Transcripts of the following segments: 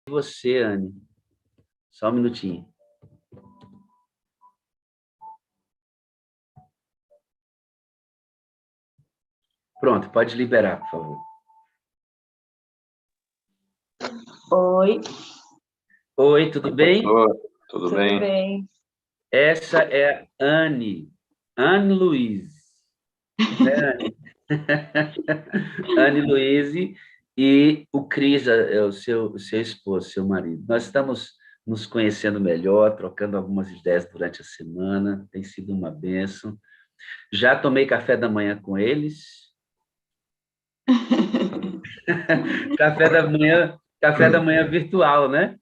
você, Anne. Só um minutinho. Pronto, pode liberar, por favor. Oi. Oi, tudo bem? Tudo bem? Essa é a Anne Luiz. Anne Luiz e o Cris é o seu esposo, seu marido. Nós estamos nos conhecendo melhor, trocando algumas ideias durante a semana, tem sido uma bênção. Já tomei café da manhã com eles. Café da manhã virtual, né?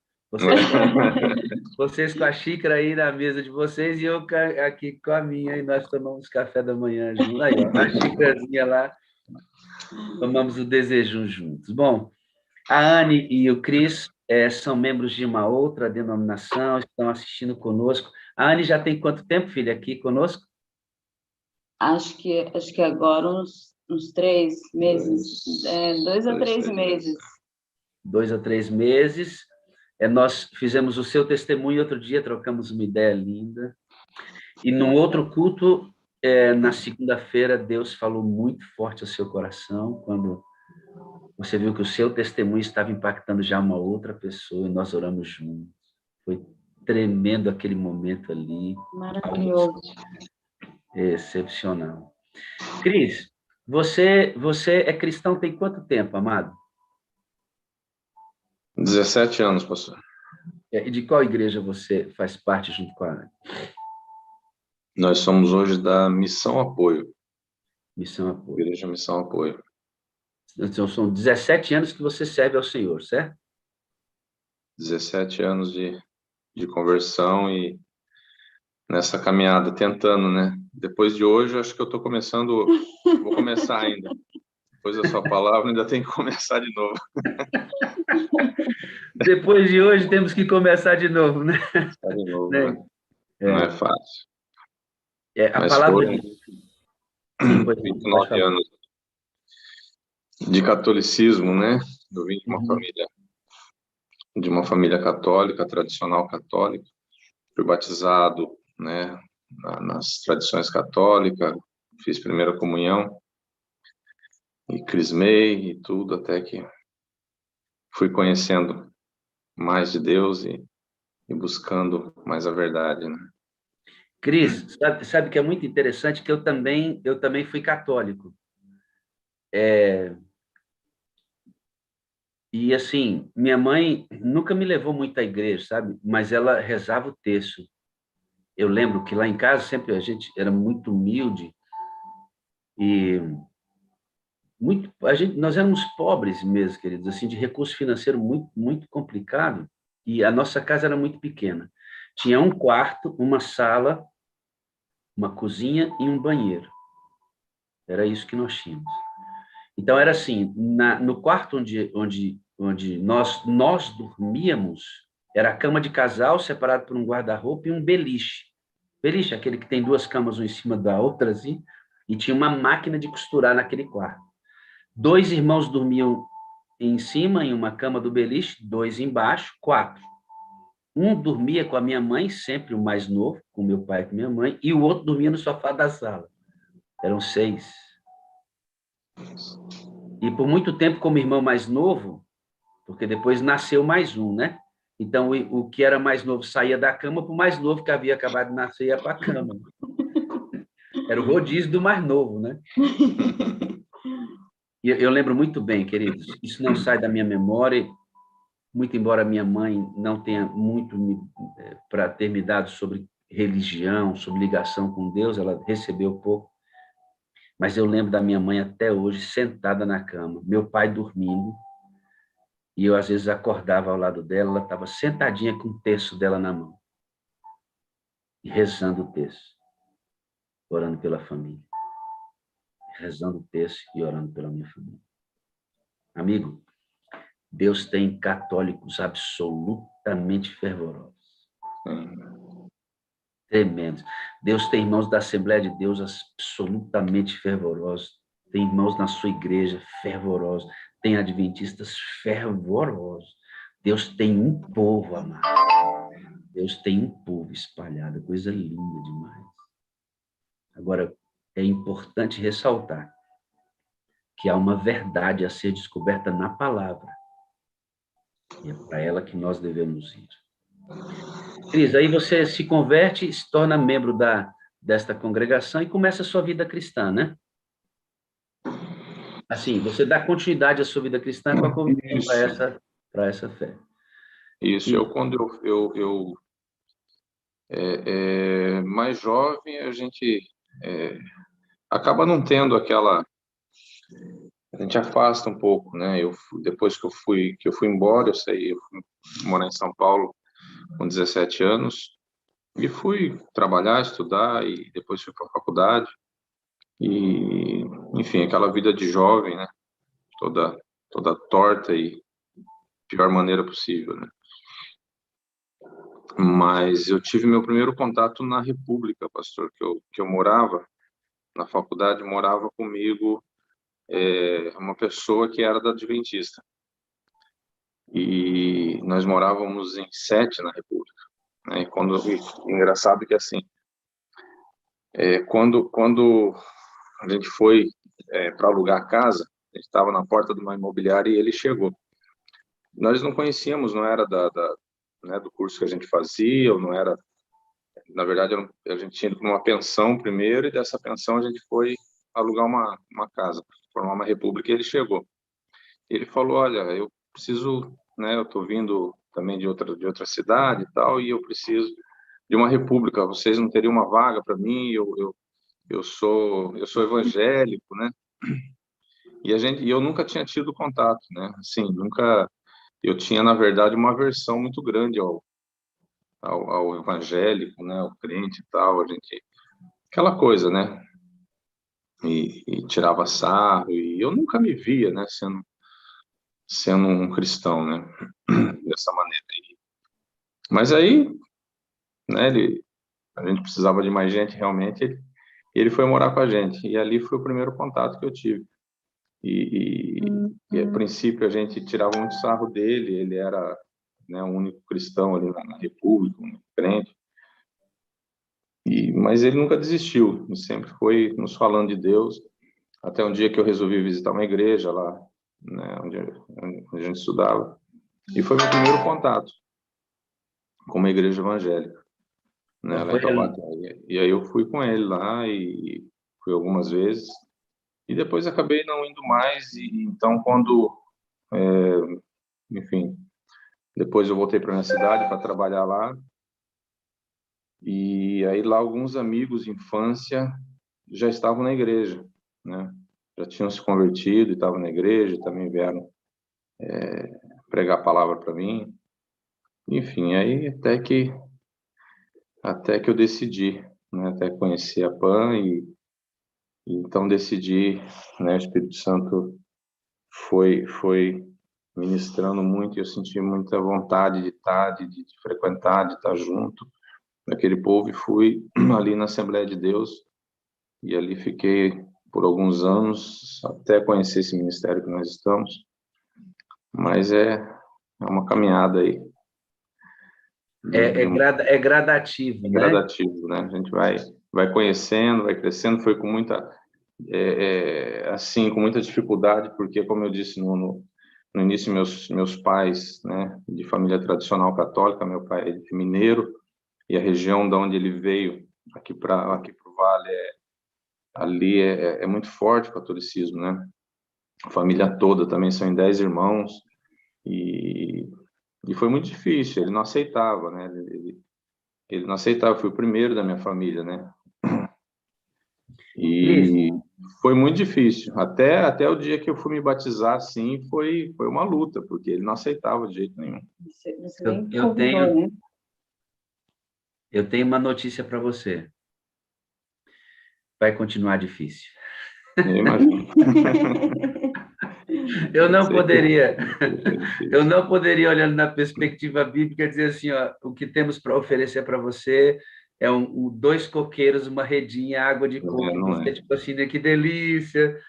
Vocês com a xícara aí na mesa de vocês e eu aqui com a minha, e nós tomamos café da manhã juntos. Aí, ó, a xícarazinha lá, tomamos o desejum juntos. Bom, a Anne e o Cris são membros de uma outra denominação, estão assistindo conosco. A Anne já tem quanto tempo, filha, aqui conosco? Acho que agora uns 3 meses, 2 a 3 meses. 2 a 3 meses. Nós fizemos o seu testemunho outro dia, trocamos uma ideia linda. E num outro culto, na segunda-feira, Deus falou muito forte ao seu coração, quando você viu que o seu testemunho estava impactando já uma outra pessoa, e nós oramos juntos. Foi tremendo aquele momento ali. Maravilhoso. Excepcional. Cris, você é cristão tem quanto tempo, amado? 17 anos, pastor. E de qual igreja você faz parte junto com a Ana? Nós somos hoje da Missão Apoio. Missão Apoio. Igreja Missão Apoio. Então, são 17 anos que você serve ao Senhor, certo? 17 anos de conversão e nessa caminhada, tentando, né? Depois de hoje, acho que eu estou começando, vou começar ainda. Depois da sua palavra, ainda tem que começar de novo. Depois de hoje, temos que começar de novo, né? Começar de novo, né? Não é fácil. A mas palavra... Foram Sim, 29 anos de catolicismo, né? Eu vim de uma família católica, tradicional católica. Fui batizado, né, nas tradições católicas, fiz primeira comunhão e crismei e tudo, até que fui conhecendo mais de Deus e buscando mais a verdade, né? Cris, sabe que é muito interessante que eu também fui católico. E, assim, minha mãe nunca me levou muito à igreja, sabe? Mas ela rezava o terço. Eu lembro que lá em casa sempre a gente era muito humilde e nós éramos pobres mesmo, queridos, assim, de recurso financeiro muito, muito complicado. E a nossa casa era muito pequena. Tinha um quarto, uma sala, uma cozinha e um banheiro. Era isso que nós tínhamos. Então, era assim, no quarto onde nós dormíamos, era a cama de casal, separado por um guarda-roupa e um beliche. Beliche, aquele que tem 2 camas, uma em cima da outra, assim, e tinha uma máquina de costurar naquele quarto. 2 irmãos dormiam em cima, em uma cama do beliche, 2 embaixo, 4. Um dormia com a minha mãe, sempre o mais novo, com meu pai e com minha mãe, e o outro dormia no sofá da sala. Eram 6. E por muito tempo, como irmão mais novo, porque depois nasceu mais um, né? Então, o que era mais novo saía da cama para o mais novo que havia acabado de nascer ia para a cama. Era o rodízio do mais novo, né? E eu lembro muito bem, queridos, isso não sai da minha memória, muito embora minha mãe não tenha muito para ter me dado sobre religião, sobre ligação com Deus, ela recebeu pouco, mas eu lembro da minha mãe até hoje sentada na cama, meu pai dormindo, e eu às vezes acordava ao lado dela, ela estava sentadinha com o terço dela na mão, e rezando o terço, orando pela família, rezando o terço e orando pela minha família. Amigo, Deus tem católicos absolutamente fervorosos. Tremendos. Deus tem irmãos da Assembleia de Deus absolutamente fervorosos. Tem irmãos na sua igreja fervorosos. Tem adventistas fervorosos. Deus tem um povo, amado. Deus tem um povo espalhado, coisa linda demais. Agora, é importante ressaltar que há uma verdade a ser descoberta na palavra. E é para ela que nós devemos ir. Cris, aí você se converte, se torna membro desta congregação e começa a sua vida cristã, né? Assim, você dá continuidade à sua vida cristã com a conversão para essa fé. Isso, E, quando mais jovem, a gente acaba não tendo aquela... A gente afasta um pouco, né? Depois que eu fui embora, eu fui morar em São Paulo com 17 anos e fui trabalhar, estudar e depois fui para a faculdade e, enfim, aquela vida de jovem, né? Toda torta e pior maneira possível, né? Mas eu tive meu primeiro contato na República, pastor, que eu morava na faculdade, morava comigo uma pessoa que era da Adventista. E nós morávamos em 7 na República. Né? Engraçado que, assim, quando a gente foi para alugar a casa, a gente estava na porta de uma imobiliária e ele chegou. Nós não conhecíamos, não era né, do curso que a gente fazia, ou não era... Na verdade, a gente tinha ido para uma pensão primeiro, e dessa pensão a gente foi alugar uma casa, formar uma república, e ele chegou. Ele falou, olha, eu preciso, né, eu estou vindo também de outra cidade e tal, e eu preciso de uma república, vocês não teriam uma vaga para mim? Eu sou evangélico, né? E eu nunca tinha tido contato, né? Assim, nunca... Eu tinha, na verdade, uma aversão muito grande ao evangélico, né? Ao crente e tal, a gente... Aquela coisa, né? E tirava sarro, e eu nunca me via, né? Sendo um cristão, né? Dessa maneira. Mas aí, né? A gente precisava de mais gente, realmente, ele foi morar com a gente. E ali foi o primeiro contato que eu tive. E a princípio a gente tirava muito sarro dele, ele era, né, o único cristão ali na República, um crente. Mas ele nunca desistiu, ele sempre foi nos falando de Deus, até um dia que eu resolvi visitar uma igreja lá, né, onde a gente estudava, e foi meu primeiro contato com uma igreja evangélica, né, lá em Taubaté. E aí eu fui com ele lá e fui algumas vezes, e depois acabei não indo mais, e então enfim, depois eu voltei para minha cidade para trabalhar lá, e aí lá alguns amigos de infância já estavam na igreja, né? Já tinham se convertido e estavam na igreja, também vieram pregar a palavra para mim. Enfim, aí até que eu decidi, né? Até conhecer a PAN e então decidi, né? O Espírito Santo foi ministrando muito e eu senti muita vontade de estar, de frequentar, de estar junto daquele povo e fui ali na Assembleia de Deus e ali fiquei por alguns anos até conhecer esse ministério que nós estamos, mas é uma caminhada aí. É gradativo, né? Gradativo, né? A gente vai conhecendo, vai crescendo, foi com muita, assim, com muita dificuldade, porque, como eu disse no início, meus pais, né, de família tradicional católica, meu pai é mineiro, e a região de onde ele veio, aqui para o Vale, ali é muito forte o catolicismo, né? A família toda também são em 10 irmãos, e foi muito difícil, ele não aceitava, né? Ele não aceitava, eu fui o primeiro da minha família, né? E foi muito difícil. Até o dia que eu fui me batizar, assim, foi uma luta, porque ele não aceitava de jeito nenhum. Você nem convidou, né? Eu tenho uma notícia para você. Vai continuar difícil. Eu imagino. Eu não poderia, olhando na perspectiva bíblica, dizer assim, ó, o que temos para oferecer para você é dois coqueiros, uma redinha, água de coco, você tipo assim, né, que delícia.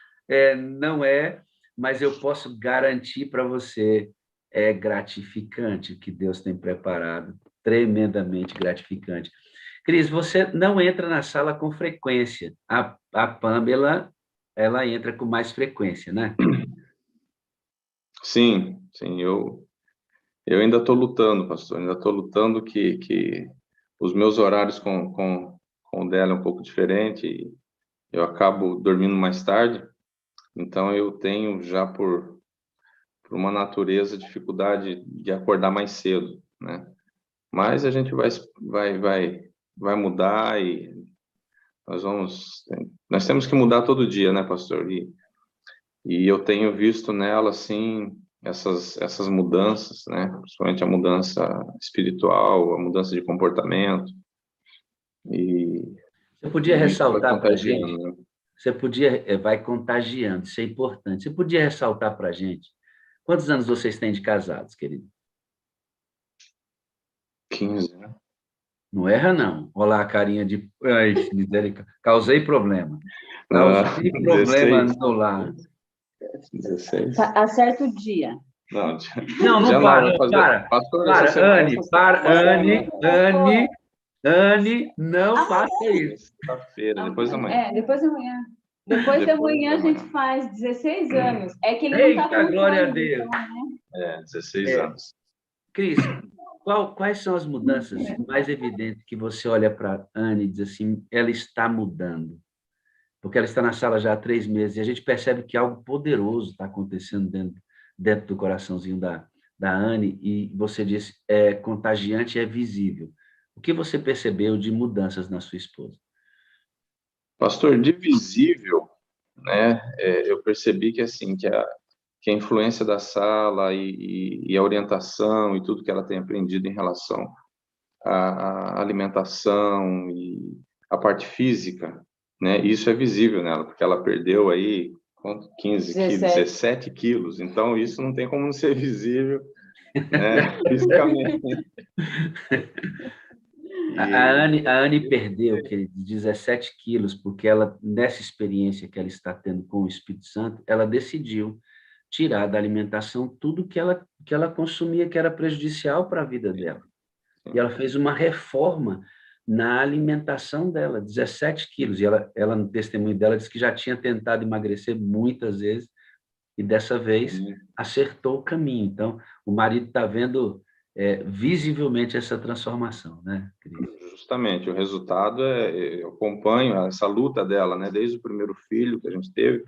Não é, mas eu posso garantir para você, é gratificante o que Deus tem preparado, tremendamente gratificante. Cris, você não entra na sala com frequência. A Pamela, ela entra com mais frequência, né? Sim, sim, eu ainda estou lutando, pastor, ainda estou lutando que os meus horários com o dela é um pouco diferente, e eu acabo dormindo mais tarde, então eu tenho já por uma natureza dificuldade de acordar mais cedo, né? Mas a gente vai mudar e nós temos que mudar todo dia, né, pastor? E eu tenho visto nela, assim, essas mudanças, né? Principalmente a mudança espiritual, a mudança de comportamento. E, Você podia e isso vai ressaltar para a gente? contagiando, né? Você podia, vai contagiando, isso é importante. Você podia ressaltar para a gente quantos anos vocês têm de casados, querido? 15, né? Não erra, não. Olha lá a carinha de... Ai, misericórdia. Causei problema. Causei problema 16. no lar. 16. Acerta o dia. Não, Não, não já não, para, vamos fazer. para. Pastor, essa Para, semana. Anne, para, Anne, não faça isso. Sexta-feira, depois da manhã. Depois da manhã. Depois da manhã a gente faz 16 anos. É que ele não está Eita, glória a contando, Deus. então, 16 anos. Cris, quais são as mudanças mais evidentes que você olha para a Anne e diz assim, ela está mudando? Porque ela está na sala já há 3 meses e a gente percebe que algo poderoso está acontecendo dentro do coraçãozinho da Anne e você disse, é contagiante e é visível. O que você percebeu de mudanças na sua esposa? Pastor, de visível, né? Eu percebi que assim que a influência da sala e a orientação e tudo que ela tem aprendido em relação à alimentação e a parte física, né? Isso é visível nela, porque ela perdeu aí quanto? 15 quilos, 17 quilos. Então isso não tem como não ser visível, né? Fisicamente. A Anne perdeu, querido, 17 quilos, porque ela, nessa experiência que ela está tendo com o Espírito Santo, ela decidiu tirar da alimentação tudo que ela consumia que era prejudicial para a vida dela. E ela fez uma reforma na alimentação dela, 17 quilos. E ela, no testemunho dela, disse que já tinha tentado emagrecer muitas vezes e dessa vez acertou o caminho. Então, o marido está vendo visivelmente essa transformação, né, Cris? Justamente, o resultado eu acompanho essa luta dela, né? Desde o primeiro filho que a gente teve.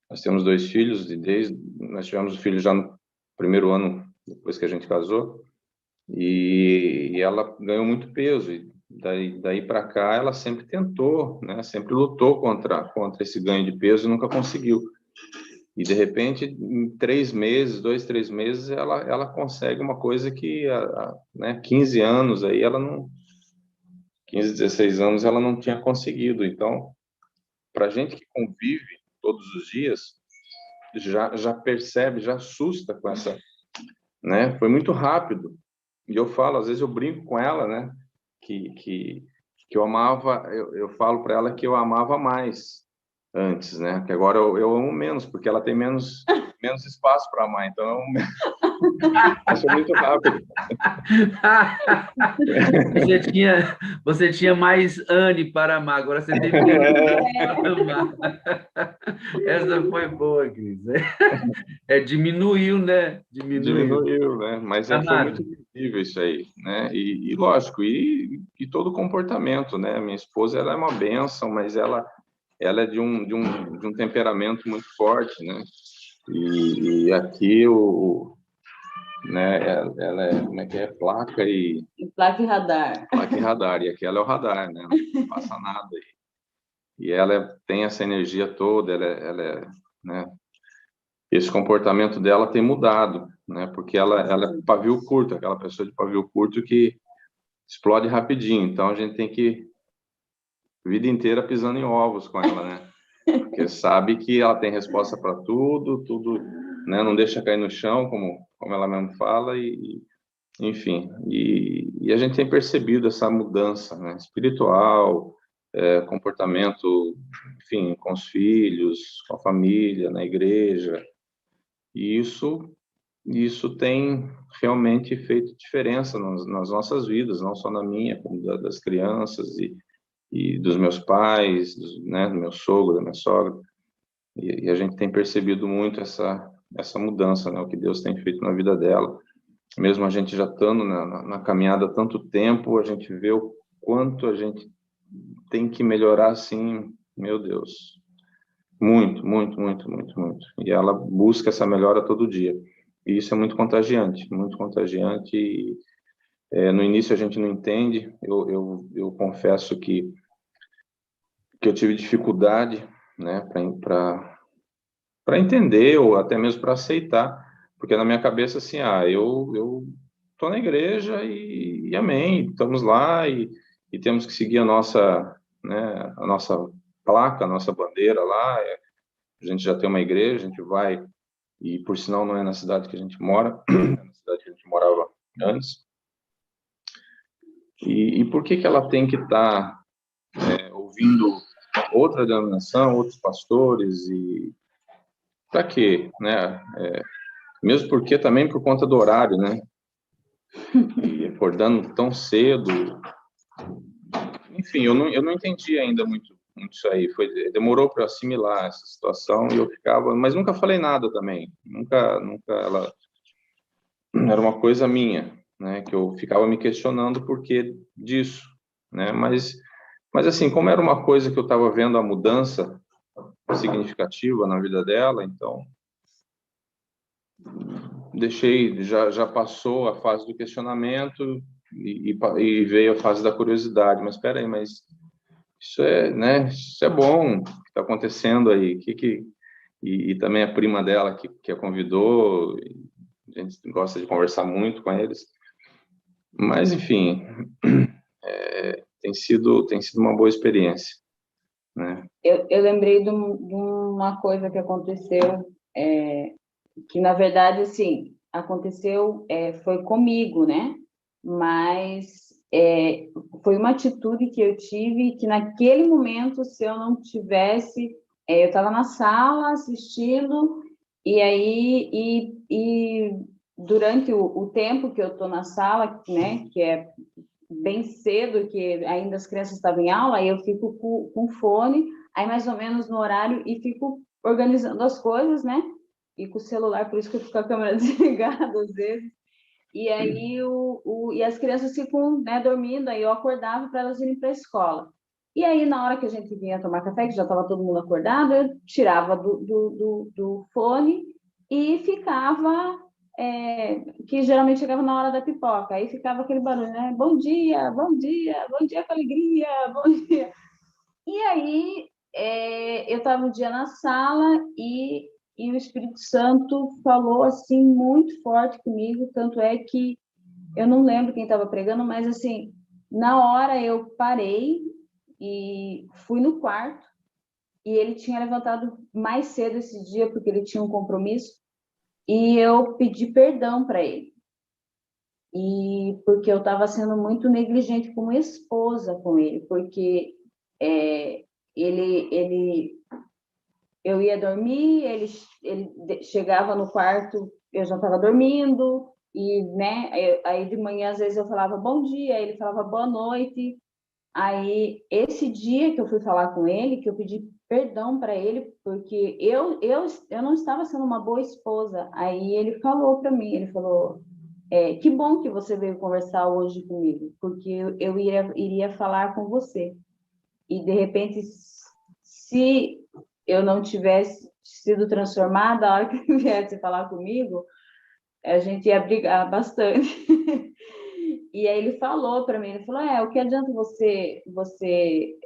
Nós temos 2 filhos e nós tivemos o filho já no primeiro ano depois que a gente casou e ela ganhou muito peso e daí para cá ela sempre tentou, né? Sempre lutou contra esse ganho de peso e nunca conseguiu. E de repente em 3 meses, 2, 3 meses ela consegue uma coisa que né? 15 anos aí ela não 15, 16 anos ela não tinha conseguido. Então, para a gente que convive todos os dias já percebe, já assusta com essa, né? Foi muito rápido. E eu falo, às vezes eu brinco com ela, né? Que eu amava, eu falo para ela que eu amava mais antes, né? Que agora eu amo menos, porque ela tem menos espaço para amar, então eu amo menos. Isso é muito rápido. Você tinha mais Anne para amar, agora você tem para amar. Essa foi boa, Cris. Diminuiu, né? Diminuiu, né? Mas foi Amado. muito visível isso aí, né? E lógico, e todo comportamento, né? Minha esposa, ela é uma bênção, mas ela é de um temperamento muito forte, né? E aqui né? Ela é, como é que é? Placa e radar. Placa e radar. E aqui ela é o radar, né? Não passa nada. E ela tem essa energia toda, né? Esse comportamento dela tem mudado, né? Porque ela é pavio curto, aquela pessoa de pavio curto que explode rapidinho. Então a gente tem que vida inteira pisando em ovos com ela, né? Porque sabe que ela tem resposta para tudo, né? Não deixa cair no chão, como ela mesmo fala, enfim. E a gente tem percebido essa mudança, né? Espiritual, comportamento, enfim, com os filhos, com a família, na igreja. E isso E isso tem realmente feito diferença nas nossas vidas, não só na minha, como das crianças e dos meus pais, né, do meu sogro, da minha sogra. E a gente tem percebido muito essa mudança, né, o que Deus tem feito na vida dela. Mesmo a gente já estando na caminhada há tanto tempo, a gente vê o quanto a gente tem que melhorar, assim, meu Deus, muito, muito, muito, muito, muito. E ela busca essa melhora todo dia. E isso é muito contagiante, muito contagiante. E, no início a gente não entende. Eu confesso que eu tive dificuldade, né, para entender ou até mesmo para aceitar, porque na minha cabeça assim, eu tô na igreja e amém, estamos lá e temos que seguir né, a nossa placa, a nossa bandeira lá. A gente já tem uma igreja, a gente vai, e por sinal não é na cidade que a gente mora, é na cidade que a gente morava antes. E por que ela tem que estar ouvindo outra denominação, outros pastores, e para quê, né? Mesmo porque também por conta do horário, né? E acordando tão cedo. Enfim, eu não entendi ainda muito isso aí. Demorou para assimilar essa situação e eu ficava, mas nunca falei nada também. Nunca ela era uma coisa minha, né? Que eu ficava me questionando o porquê disso, né? Mas assim, como era uma coisa que eu estava vendo a mudança significativa na vida dela, então deixei, já passou a fase do questionamento e veio a fase da curiosidade. Mas espera aí, mas isso é, né? Isso é bom, o que está acontecendo aí? E também a prima dela que a convidou, a gente gosta de conversar muito com eles. Mas enfim, tem sido uma boa experiência, né? Eu lembrei de uma coisa que aconteceu, que na verdade, assim, aconteceu, foi comigo, né? Mas foi uma atitude que eu tive que naquele momento, se eu não tivesse, eu estava na sala assistindo, e aí, durante o tempo que eu estou na sala, né, que é bem cedo, que ainda as crianças estavam em aula, aí eu fico com fone, aí mais ou menos no horário, e fico organizando as coisas, né? E com o celular, por isso que eu fico com a câmera desligada às vezes. E aí e as crianças ficam, né, dormindo, aí eu acordava para elas irem para a escola. E aí, na hora que a gente vinha tomar café, que já estava todo mundo acordado, eu tirava do fone e ficava, que geralmente chegava na hora da pipoca, aí ficava aquele barulho, né? Bom dia, bom dia, bom dia com alegria, bom dia. E aí, eu estava um dia na sala e o Espírito Santo falou assim muito forte comigo, tanto é que eu não lembro quem estava pregando, mas assim, na hora eu parei e fui no quarto, e ele tinha levantado mais cedo esse dia porque ele tinha um compromisso, e eu pedi perdão para ele. E porque eu estava sendo muito negligente como esposa com ele, porque eu ia dormir, ele chegava no quarto, eu já estava dormindo, e, né, aí de manhã, às vezes, eu falava bom dia, ele falava boa noite. Aí, esse dia que eu fui falar com ele, que eu pedi perdão para ele, porque eu não estava sendo uma boa esposa. Aí ele falou para mim, ele falou, que bom que você veio conversar hoje comigo, porque eu iria falar com você. E, de repente, se eu não tivesse sido transformada, a hora que ele viesse falar comigo, a gente ia brigar bastante. E aí ele falou para mim, ele falou, o que adianta você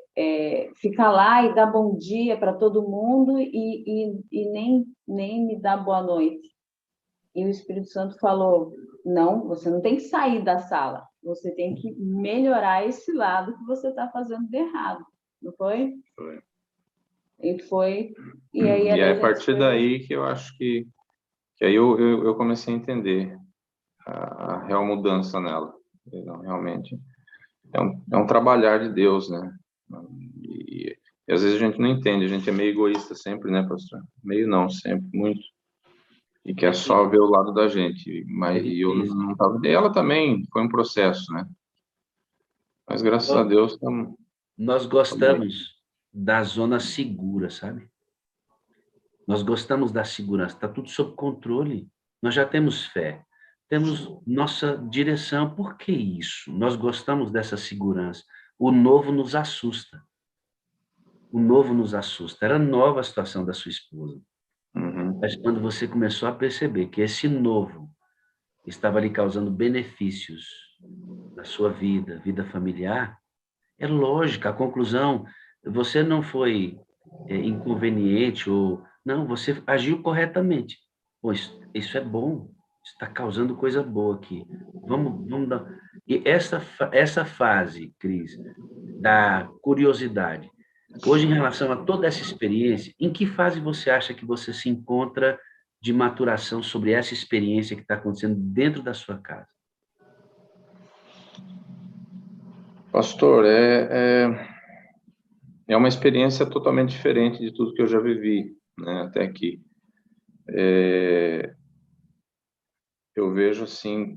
ficar lá e dar bom dia para todo mundo e nem me dar boa noite. E o Espírito Santo falou, não, você não tem que sair da sala, você tem que melhorar esse lado que você está fazendo de errado, não foi? Foi. E foi. E aí, a partir daí que eu acho que aí eu comecei a entender a real mudança nela. Não, realmente é um trabalhar de Deus, né? E às vezes a gente não entende, a gente é meio egoísta sempre, né, pastor? Meio não, sempre, muito. e quer só ver o lado da gente. Mas eu não estava. Ela também foi um processo, né? Mas graças a Deus estamos. Nós gostamos da zona segura, sabe? Nós gostamos da segurança, está tudo sob controle. Nós já temos fé, temos nossa direção. Por que isso? Nós gostamos dessa segurança. O novo nos assusta. O novo nos assusta. Era nova a situação da sua esposa. Uhum. Mas quando você começou a perceber que esse novo estava lhe causando benefícios na sua vida, vida familiar, é lógica, a conclusão, você não foi inconveniente ou não, você agiu corretamente. Pois isso é bom, está causando coisa boa aqui. Vamos dar. E essa fase, Cris, da curiosidade. Hoje, em relação a toda essa experiência, em que fase você acha que você se encontra de maturação sobre essa experiência que está acontecendo dentro da sua casa? Pastor, é uma experiência totalmente diferente de tudo que eu já vivi, né, até aqui. Eu vejo, assim,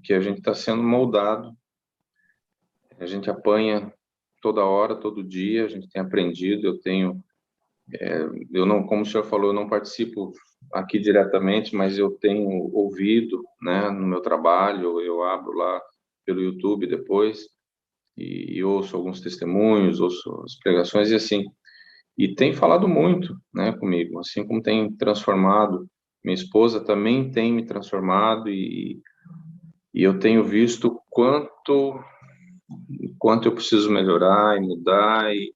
que a gente está sendo moldado, a gente apanha toda hora, todo dia, a gente tem aprendido, eu não, como o senhor falou, eu não participo aqui diretamente, mas eu tenho ouvido, né, no meu trabalho, eu abro lá pelo YouTube depois e ouço alguns testemunhos, ouço as pregações e assim, e tem falado muito, né, comigo, assim como tem transformado, minha esposa também tem me transformado e eu tenho visto quanto eu preciso melhorar e mudar e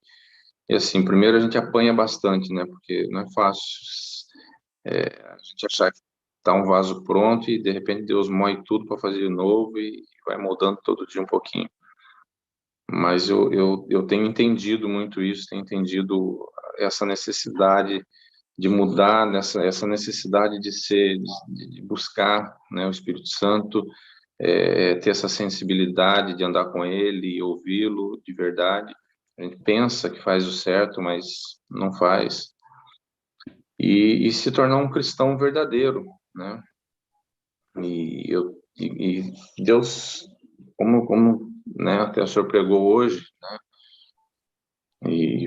assim, primeiro a gente apanha bastante, né, porque não é fácil a gente achar que tá um vaso pronto e de repente Deus moe tudo para fazer de novo e vai mudando todo dia um pouquinho. Mas eu tenho entendido muito isso, tenho entendido essa necessidade de mudar, essa necessidade de buscar, né, o Espírito Santo, ter essa sensibilidade de andar com Ele e ouvi-lo de verdade. A gente pensa que faz o certo, mas não faz. E se tornar um cristão verdadeiro, né? E Deus, como né, até o senhor pregou hoje, né? E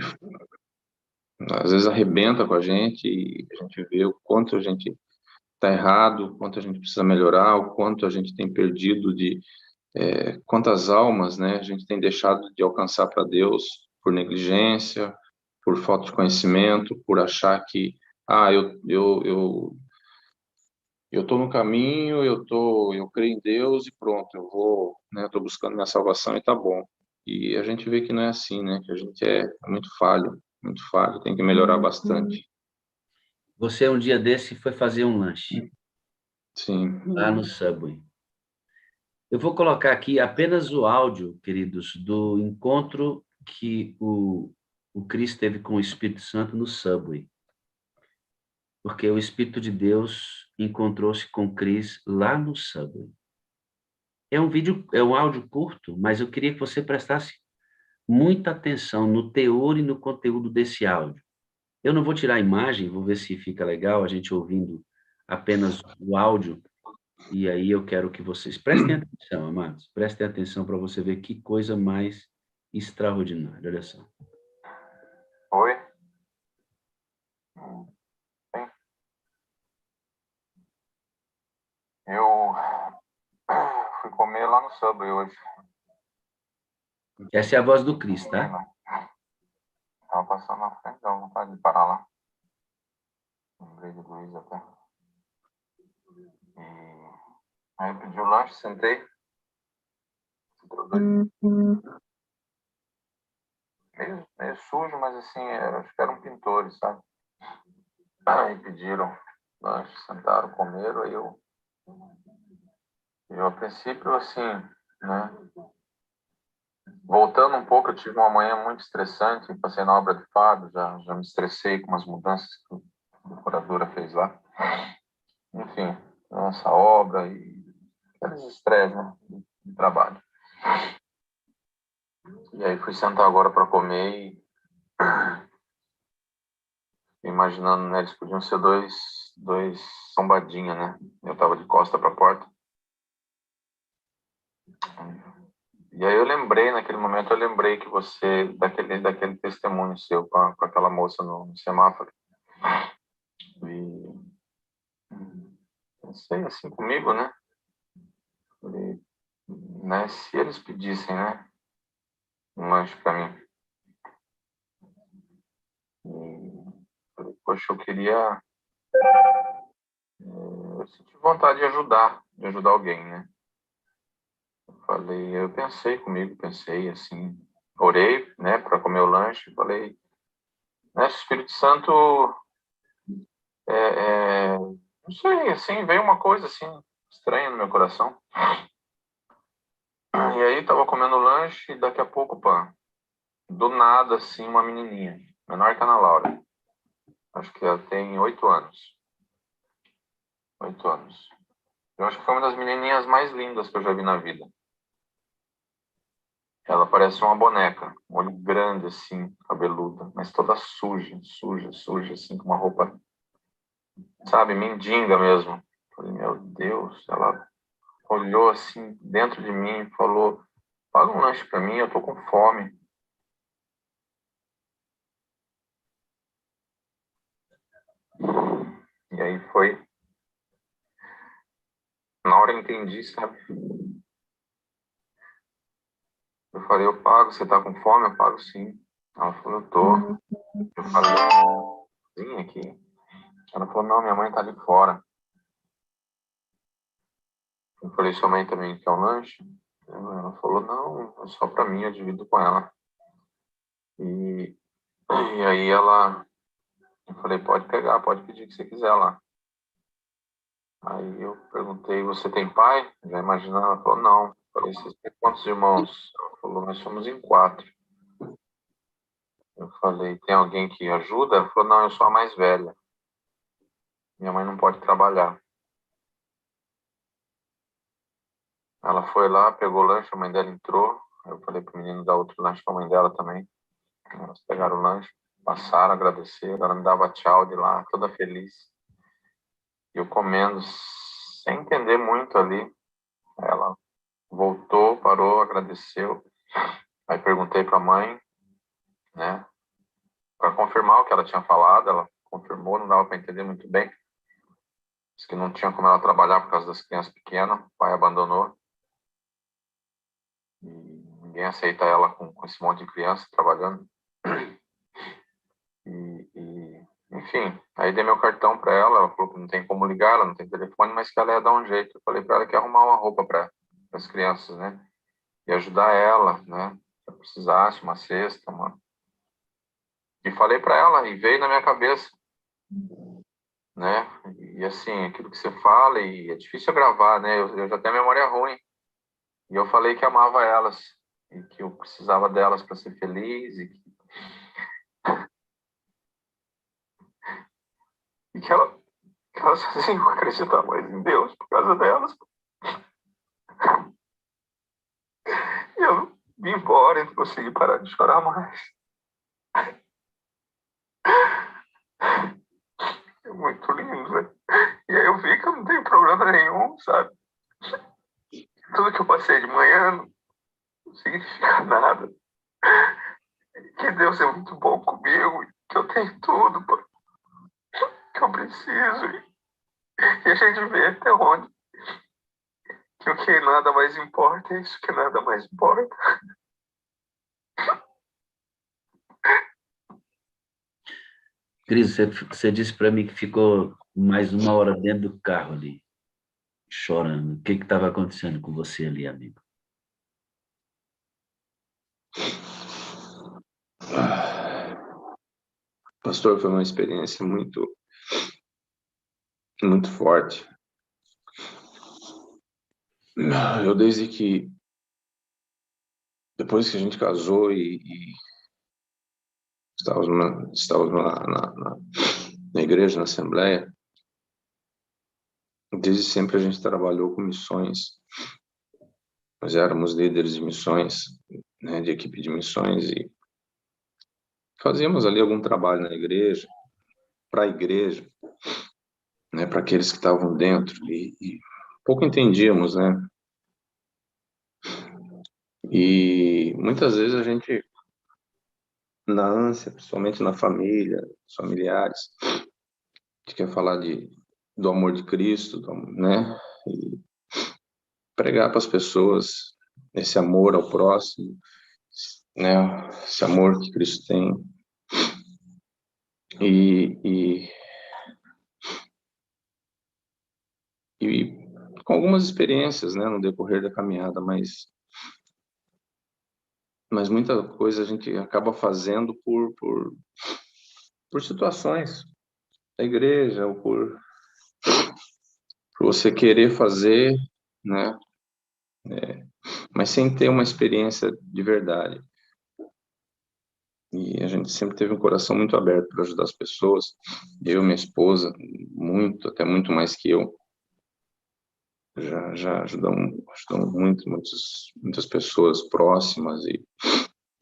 às vezes arrebenta com a gente e a gente vê o quanto a gente está errado, o quanto a gente precisa melhorar, o quanto a gente tem perdido quantas almas, né, a gente tem deixado de alcançar para Deus por negligência, por falta de conhecimento, por achar que eu estou no caminho, eu creio em Deus e pronto, eu vou, né, estou buscando minha salvação e tá bom. E a gente vê que não é assim, né, que a gente é muito falho, tem que melhorar bastante. Você, um dia desse, foi fazer um lanche Sim. lá no Subway. Eu vou colocar aqui apenas o áudio, queridos, do encontro que o Cris teve com o Espírito Santo no Subway. Porque o Espírito de Deus encontrou-se com Cris lá no Subway. É um áudio curto, mas eu queria que você prestasse muita atenção no teor e no conteúdo desse áudio. Eu não vou tirar a imagem, vou ver se fica legal a gente ouvindo apenas o áudio. E aí eu quero que vocês prestem atenção, amados. Prestem atenção para você ver que coisa mais extraordinária. Olha só. Oi? Bem, eu fui comer lá no Subway hoje. Essa é a voz do Cristo, tá? Tava passando na frente, dá vontade de parar lá. Lembrei de Luiz até. E aí eu pedi o lanche, sentei. Meio sujo, mas assim, acho que eram pintores, sabe? Aí pediram lanche, sentaram, comeram, aí eu a princípio, assim, né? Voltando um pouco, eu tive uma manhã muito estressante, passei na obra de Fábio, já me estressei com umas mudanças que a decoradora fez lá. Enfim, essa obra e aqueles estresses, né, de trabalho. E aí fui sentar agora para comer e imaginando, né, eles podiam ser dois sombadinha, né? Eu tava de costa para a porta. E aí eu lembrei, naquele momento, eu lembrei que você, daquele testemunho seu com aquela moça no semáforo. E pensei assim comigo, né? Falei, né? Se eles pedissem, né? Um lanche para mim. E falei, poxa, eu senti vontade de ajudar alguém, né? Eu pensei comigo, pensei assim, orei, né, para comer o lanche, falei, né, Espírito Santo, não sei, assim, veio uma coisa assim estranha no meu coração. E aí tava comendo o lanche e daqui a pouco, pá, do nada, assim, uma menininha, menor que a Ana Laura, acho que ela tem 8 anos. 8 anos. Eu acho que foi uma das menininhas mais lindas que eu já vi na vida. Ela parece uma boneca, um olho grande assim, cabeluda, mas toda suja, assim, com uma roupa, sabe, mendiga mesmo. Falei, meu Deus, ela olhou assim dentro de mim e falou, paga um lanche para mim, eu tô com fome. E aí foi, na hora eu entendi, sabe? Eu falei, eu pago, você tá com fome? Eu pago sim. Ela falou, eu tô. Eu falei, vem aqui. Ela falou, não, minha mãe tá ali fora. Eu falei, sua mãe também quer um lanche? Ela falou, não, é só pra mim, eu divido com ela. E aí eu falei, pode pegar, pode pedir o que você quiser lá. Aí eu perguntei, você tem pai? Já imaginava, ela falou, não. Eu falei, vocês têm quantos irmãos? Ela falou, nós somos em 4. Eu falei, tem alguém que ajuda? Ela falou, não, eu sou a mais velha. Minha mãe não pode trabalhar. Ela foi lá, pegou o lanche, a mãe dela entrou. Eu falei pro menino dar outro lanche pra mãe dela também. Elas pegaram o lanche, passaram, agradeceram. Ela me dava tchau de lá, toda feliz. E eu comendo, sem entender muito ali. Ela voltou, parou, agradeceu. Aí perguntei pra mãe, né, para confirmar o que ela tinha falado. Ela confirmou, não dava para entender muito bem. Disse que não tinha como ela trabalhar por causa das crianças pequenas. O pai abandonou. E ninguém aceita ela com esse monte de criança trabalhando. Enfim, aí dei meu cartão para ela. Ela falou que não tem como ligar, ela não tem telefone, mas que ela ia dar um jeito. Eu falei para ela que ia arrumar uma roupa para as crianças, né? E ajudar ela, né? Se precisasse, uma cesta, uma... E falei para ela, e veio na minha cabeça, né? E assim, aquilo que você fala, e é difícil gravar, né? Eu já tenho memória ruim. E eu falei que amava elas, e que eu precisava delas para ser feliz, que elas faziam acreditar mais em Deus por causa delas. E eu vim embora e não consegui parar de chorar mais. É muito lindo, né? E aí eu vi que eu não tenho problema nenhum, sabe? Tudo que eu passei de manhã não significa nada. Que Deus é muito bom comigo, que eu tenho tudo que eu preciso. E a gente vê até onde que o que nada mais importa é isso que nada mais importa. Cris, você disse para mim que ficou mais 1 hora dentro do carro ali, chorando. O que estava acontecendo com você ali, amigo? Pastor, foi uma experiência muito, muito forte. Desde que, depois que a gente casou e estávamos na igreja, na Assembleia, desde sempre a gente trabalhou com missões. Nós éramos líderes de missões, né, de equipe de missões, e fazíamos ali algum trabalho na igreja, para a igreja, né, para aqueles que estavam dentro, e pouco entendíamos, né? E muitas vezes a gente, na ânsia, principalmente na família, os familiares, a gente quer falar do amor de Cristo, né? E pregar para as pessoas esse amor ao próximo, né? Esse amor que Cristo tem. E, e com algumas experiências, né, no decorrer da caminhada, mas muita coisa a gente acaba fazendo por situações da igreja, ou por você querer fazer, né, mas sem ter uma experiência de verdade. E a gente sempre teve um coração muito aberto para ajudar as pessoas. Eu e minha esposa, muito, até muito mais que eu, já ajudamos muitas pessoas próximas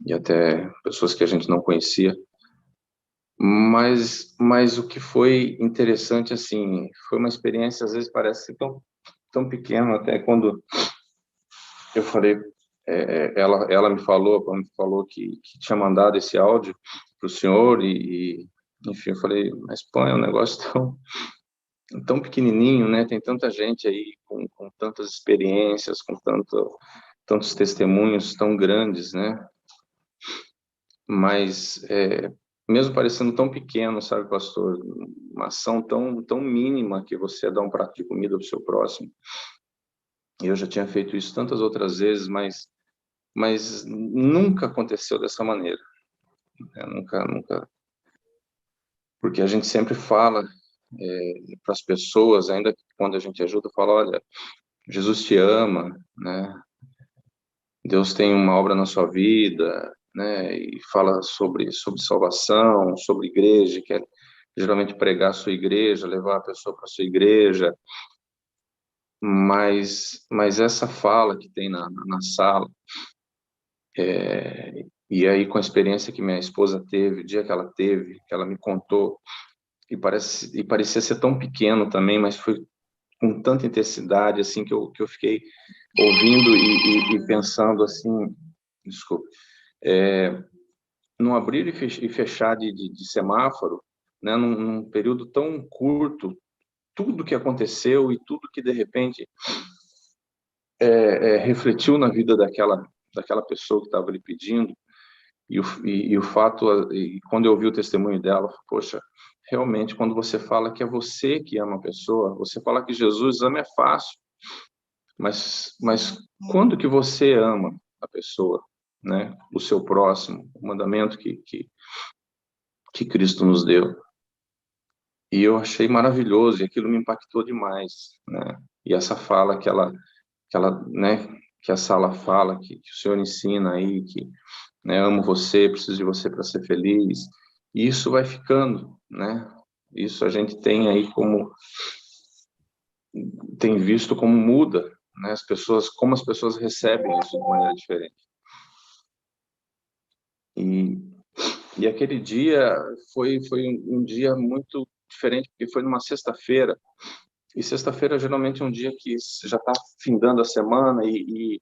e até pessoas que a gente não conhecia. Mas o que foi interessante, assim, foi uma experiência, às vezes parece tão pequena, até quando eu falei, ela me falou que tinha mandado esse áudio para o senhor enfim, eu falei, mas pô, é um negócio tão pequenininho, né? Tem tanta gente aí com tantas experiências, com tantos testemunhos tão grandes, né? Mas mesmo parecendo tão pequeno, sabe, pastor, uma ação tão mínima que você dá um prato de comida para o seu próximo. Eu já tinha feito isso tantas outras vezes, mas nunca aconteceu dessa maneira, né? Nunca, porque a gente sempre fala para as pessoas, ainda que quando a gente ajuda, fala, olha, Jesus te ama, né? Deus tem uma obra na sua vida, né? E fala sobre salvação, sobre igreja, que é geralmente pregar a sua igreja, levar a pessoa para a sua igreja, mas essa fala que tem na sala, e aí com a experiência que minha esposa teve, o dia que ela teve, que ela me contou, e parecia ser tão pequeno também, mas foi com tanta intensidade, assim, que eu fiquei ouvindo e pensando assim, desculpe, num abrir e fechar de semáforo, né, num período tão curto, tudo que aconteceu e tudo que de repente refletiu na vida daquela pessoa que estava lhe pedindo, e o fato, e quando eu ouvi o testemunho dela, poxa, realmente, quando você fala que é você que ama a pessoa, você fala que Jesus ama é fácil, mas quando que você ama a pessoa, né? O seu próximo, o mandamento que Cristo nos deu. E eu achei maravilhoso, e aquilo me impactou demais, né? E essa fala né, que a sala fala, que o Senhor ensina aí, que, né, amo você, preciso de você para ser feliz. E isso vai ficando, né? Isso a gente tem aí tem visto como muda, né? Como as pessoas recebem isso de maneira diferente. E aquele dia foi um dia muito diferente, porque foi numa sexta-feira, e sexta-feira geralmente é um dia que já está findando a semana e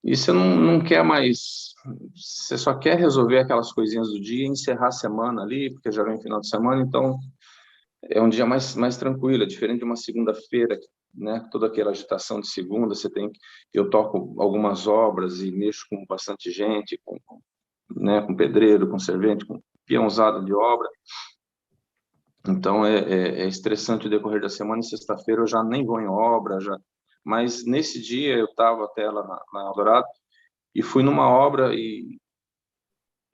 você não quer mais, você só quer resolver aquelas coisinhas do dia e encerrar a semana ali, porque já vem final de semana, então é um dia mais tranquilo, é diferente de uma segunda-feira, né? Toda aquela agitação de segunda, eu toco algumas obras e mexo com bastante gente, né, com pedreiro, com servente, com peãozada de obra. Então é estressante o decorrer da semana, e sexta-feira eu já nem vou em obra, mas nesse dia eu estava até lá na Eldorado e fui numa obra e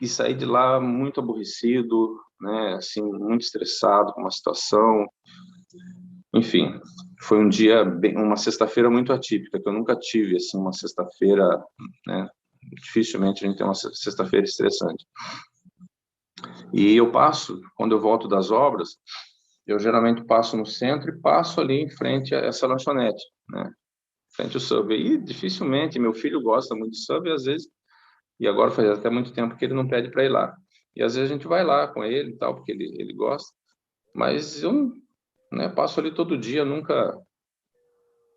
saí de lá muito aborrecido, né, assim, muito estressado com uma situação. Enfim, foi uma sexta-feira muito atípica, que eu nunca tive, assim, uma sexta-feira, né, dificilmente a gente tem uma sexta-feira estressante. E quando eu volto das obras, eu geralmente passo no centro e passo ali em frente a essa lanchonete, né? Frente ao Subway. E dificilmente, meu filho gosta muito de Subway, às vezes, e agora faz até muito tempo que ele não pede para ir lá. E às vezes a gente vai lá com ele e tal, porque ele gosta. Mas né? Passo ali todo dia, nunca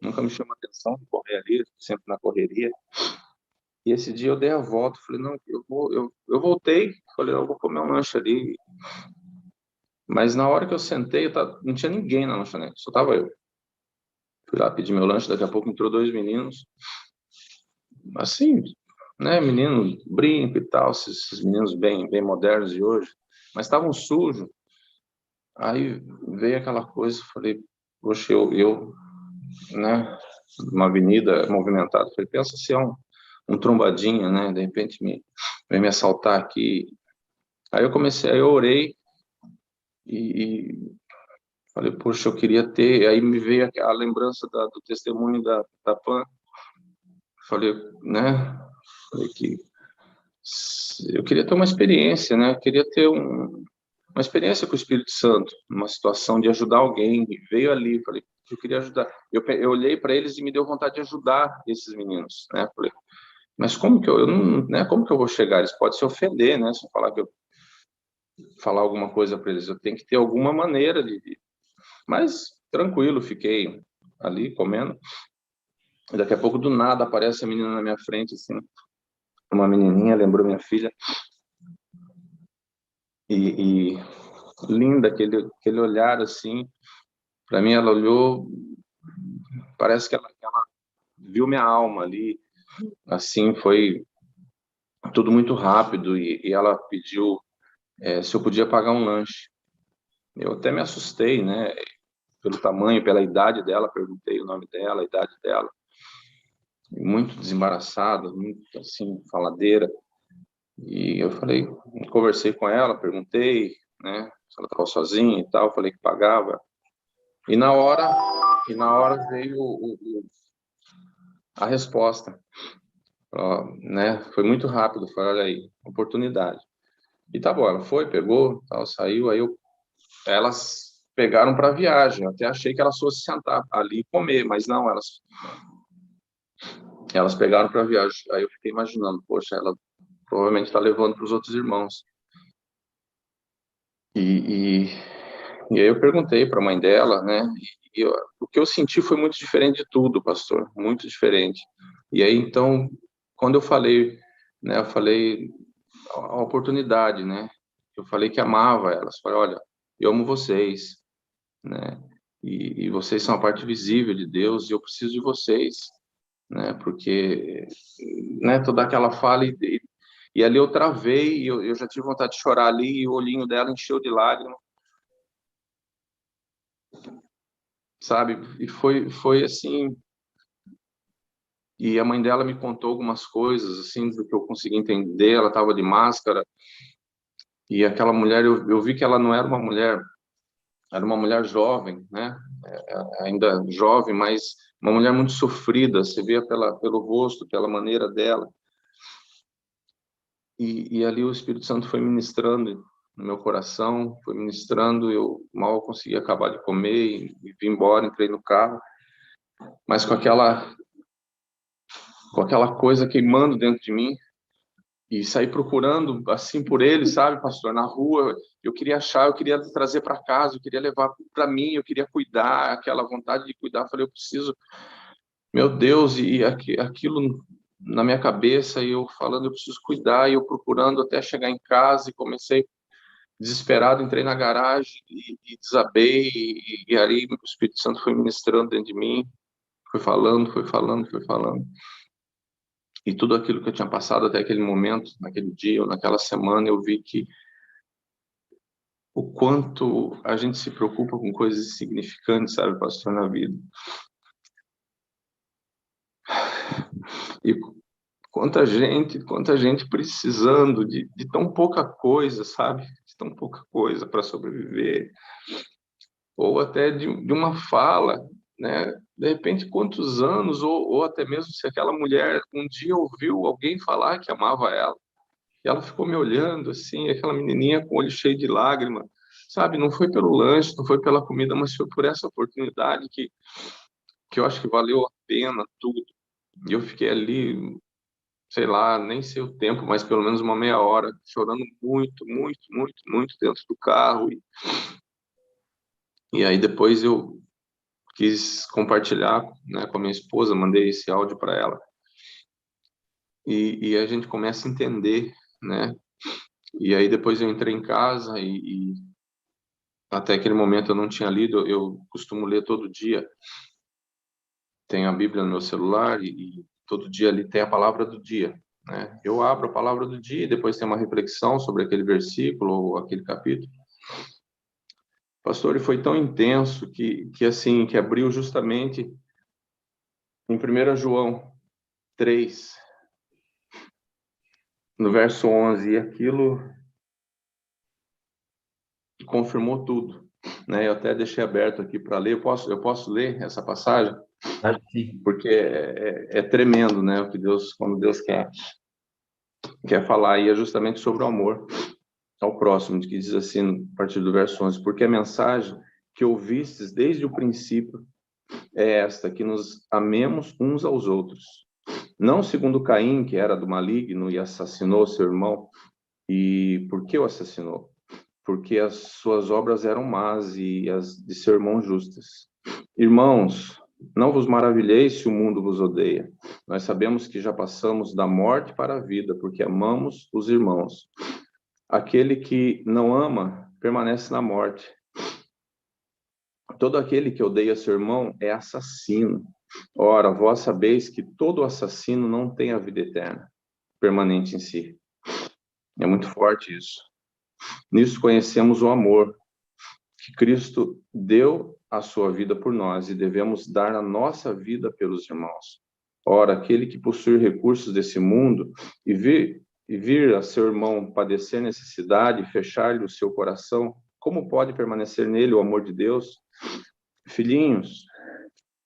me chama atenção de correr ali, sempre na correria. E esse dia eu dei a volta, falei, não, eu voltei, falei, eu vou comer um lanche ali. Mas na hora que eu sentei, não tinha ninguém na lanchonete, só tava eu. Fui lá pedir meu lanche, daqui a pouco entrou 2 meninos, assim, né, menino brinco e tal, esses meninos bem modernos de hoje, mas estavam sujos. Aí veio aquela coisa, falei, poxa, né, uma avenida movimentada, falei, pensa se é um trombadinha, né, de repente vem me assaltar aqui. Aí eu orei e falei, poxa, eu queria ter, aí me veio a lembrança do testemunho da Pan, falei, né, falei que eu queria ter uma experiência, né, eu queria ter uma experiência com o Espírito Santo, uma situação de ajudar alguém, e veio ali, falei, eu queria ajudar. Eu olhei para eles e me deu vontade de ajudar esses meninos, né? Falei, mas como que eu não, né? Como que eu vou chegar? Eles podem se ofender, né? Se eu falar que eu falar alguma coisa para eles, eu tenho que ter alguma maneira Mas tranquilo, fiquei ali comendo. E daqui a pouco do nada aparece a menina na minha frente, assim, uma menininha, lembrou minha filha. E linda aquele olhar assim. Para mim, ela olhou, parece que ela viu minha alma ali. Assim, foi tudo muito rápido. E ela pediu se eu podia pagar um lanche. Eu até me assustei, né? Pelo tamanho, pela idade dela, perguntei o nome dela, a idade dela. Muito desembaraçada, muito assim, faladeira. E eu falei, conversei com ela, perguntei, né? Se ela estava sozinha e tal, falei que pagava. E na hora veio a resposta, né? Foi muito rápido, falei, olha aí, oportunidade. E tá bom, ela foi, pegou, tal, saiu, elas pegaram para viagem. Eu até achei que elas fossem sentar ali e comer, mas não, elas pegaram para viagem. Aí eu fiquei imaginando, poxa, ela provavelmente está levando para os outros irmãos. E, e aí eu perguntei para a mãe dela, né? O que eu senti foi muito diferente de tudo, pastor, muito diferente. E aí então, quando eu falei, né? Eu falei a oportunidade, né? Eu falei que amava elas. Falei, olha, eu amo vocês, né? E vocês são a parte visível de Deus e eu preciso de vocês, né? Porque, né? Toda aquela fala e ali eu travei, eu já tive vontade de chorar ali e o olhinho dela encheu de lágrimas, sabe? E foi assim. E a mãe dela me contou algumas coisas, assim, do que eu consegui entender. Ela estava de máscara e aquela mulher, eu vi que ela não era uma mulher, era uma mulher jovem, né? Ainda jovem, mas uma mulher muito sofrida. Você via pelo rosto, pela maneira dela. E ali o Espírito Santo foi ministrando no meu coração, foi ministrando. Eu mal consegui acabar de comer e vim embora, entrei no carro, mas com aquela coisa queimando dentro de mim e saí procurando assim por ele, sabe, pastor, na rua. Eu queria achar, eu queria trazer para casa, eu queria levar para mim, eu queria cuidar, aquela vontade de cuidar. Falei, eu preciso, meu Deus, e aquilo na minha cabeça, e eu falando, eu preciso cuidar, e eu procurando até chegar em casa, e comecei desesperado, entrei na garagem e desabei, e ali o Espírito Santo foi ministrando dentro de mim, foi falando, foi falando, foi falando. E tudo aquilo que eu tinha passado até aquele momento, naquele dia ou naquela semana, eu vi que o quanto a gente se preocupa com coisas insignificantes, sabe, pastor, na vida. E quanta gente precisando de tão pouca coisa, sabe? De tão pouca coisa para sobreviver. Ou até de uma fala, né? De repente, quantos anos, ou até mesmo se aquela mulher um dia ouviu alguém falar que amava ela, e ela ficou me olhando assim, aquela menininha com o olho cheio de lágrima, sabe? Não foi pelo lanche, não foi pela comida, mas foi por essa oportunidade que eu acho que valeu a pena tudo. E eu fiquei ali, sei lá, nem sei o tempo, mas pelo menos uma meia hora, chorando muito, muito, muito, muito dentro do carro. E aí depois eu quis compartilhar, né, com a minha esposa, mandei esse áudio para ela. E a gente começa a entender, né? E aí depois eu entrei em casa e até aquele momento eu não tinha lido, eu costumo ler todo dia. Tenho a Bíblia no meu celular e todo dia ali tem a palavra do dia, né? Eu abro a palavra do dia e depois tem uma reflexão sobre aquele versículo ou aquele capítulo. Pastor, ele foi tão intenso que assim, que abriu justamente em 1 João 3, no verso 11, e aquilo confirmou tudo, né? Eu até deixei aberto aqui para ler. Eu posso ler essa passagem? Acho que sim. Porque é tremendo, né? O que Deus, quando Deus quer falar, e é justamente sobre o amor ao próximo, que diz assim, a partir do verso 11, porque a mensagem que ouvistes desde o princípio é esta, que nos amemos uns aos outros. Não segundo Caim, que era do maligno e assassinou seu irmão. E por que o assassinou? Porque as suas obras eram más e as de seu irmão justas. Irmãos, não vos maravilheis se o mundo vos odeia. Nós sabemos que já passamos da morte para a vida, porque amamos os irmãos. Aquele que não ama permanece na morte. Todo aquele que odeia seu irmão é assassino. Ora, vós sabeis que todo assassino não tem a vida eterna, permanente em si. É muito forte isso. Nisso conhecemos o amor, que Cristo deu a sua vida por nós e devemos dar a nossa vida pelos irmãos. Ora, aquele que possui recursos desse mundo e vir a seu irmão padecer necessidade e fechar-lhe o seu coração, como pode permanecer nele o amor de Deus? Filhinhos,